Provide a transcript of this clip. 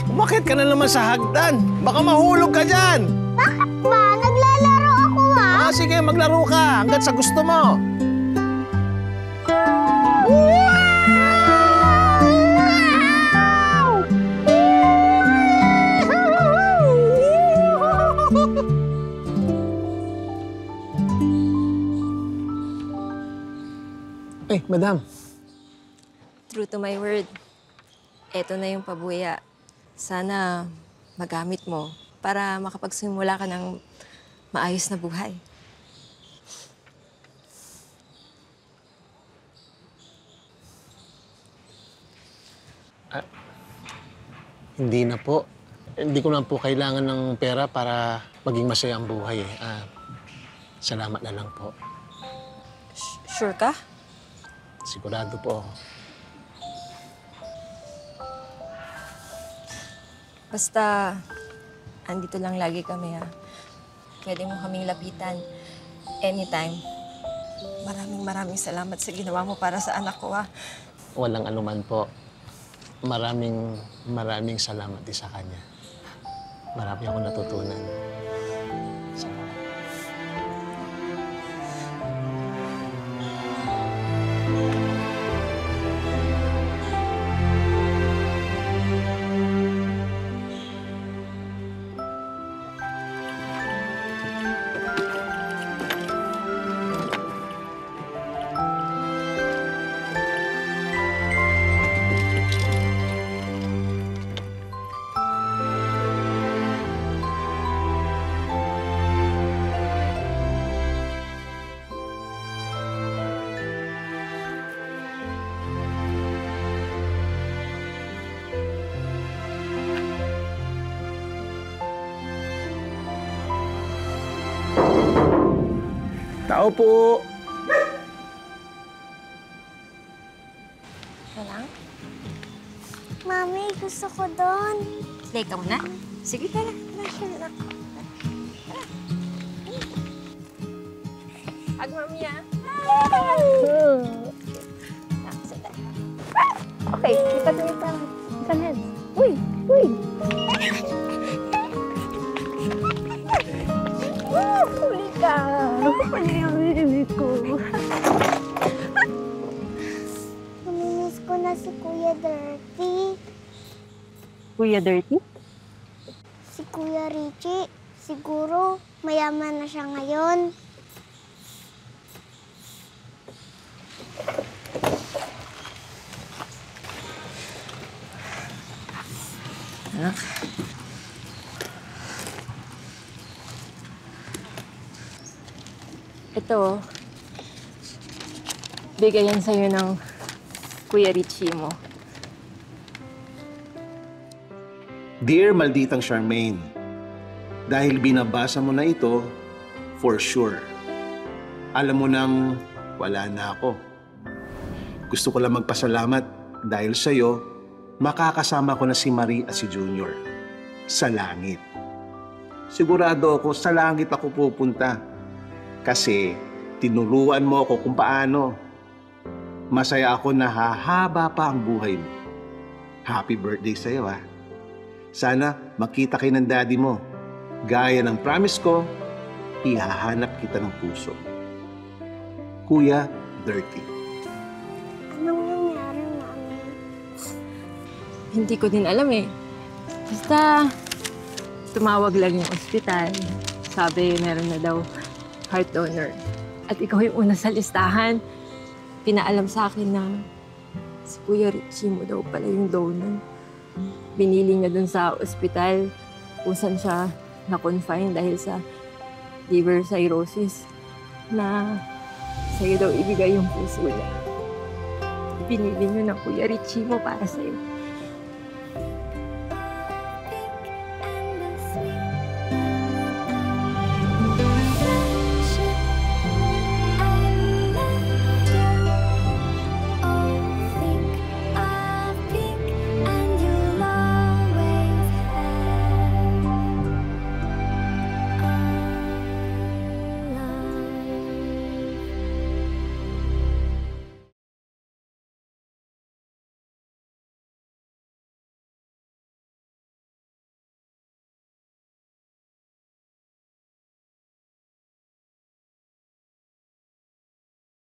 Umakit ka na naman sa hagdan. Baka mahulog ka dyan. Bakit ba? Naglalaro ako Ah, sige, maglaro ka hanggat sa gusto mo. Ay, madam. True to my word, eto na yung pabuya. Sana magamit mo para makapagsimula ka ng maayos na buhay. Hindi na po. Hindi ko lang po kailangan ng pera para maging masaya ang buhay eh. Salamat na lang po. Sure ka? Sigurado po ako. Basta, andito lang lagi kami, ha? Pwede mo kaming lapitan anytime. Maraming salamat sa ginawa mo para sa anak ko, ha? Walang anuman po. Maraming salamat din sa kanya. Marami akong natutunan. Salamat. Tao po. Ito lang? Mami, gusto ko doon. Stay ka muna. Sige, tara. Tara, anak. Tara. Hug, mami, ha? Okay, lipat mo yung isang head. Uy! Uy! Huli ka! Huli ang baby ko. Namimiss ko na si Kuya Dirty. Kuya Dirty? Si Kuya Richie. Siguro, mayaman na siya ngayon. Anak. Ito, bigay yan sa'yo ng Kuya Richie mo. Dear Malditang Charmaine, dahil binabasa mo na ito, for sure, alam mo nang wala na ako. Gusto ko lang magpasalamat dahil sa'yo, makakasama ko na si Marie at si Junior sa langit. Sigurado ako sa langit ako pupunta kasi tinuruan mo ako kung paano. Masaya ako na hahaba pa ang buhay mo. Happy birthday sa'yo, ha? Sana makita kayo ng daddy mo. Gaya ng promise ko, ihahanap kita ng puso. Kuya Dirty. Anong nangyari, Mami? Hindi ko din alam eh. Basta, tumawag lang yung ospital. Sabi, meron na daw heart donor. At ikaw yung una sa listahan. Pinaalam sa akin na si Kuya Richie mo daw pala yung donor. Binili niya dun sa ospital kung saan siya na-confine dahil sa liver cirrhosis na sa'yo daw ibigay yung puso niya. Pinili niyo ng Kuya Richie mo para sa'yo.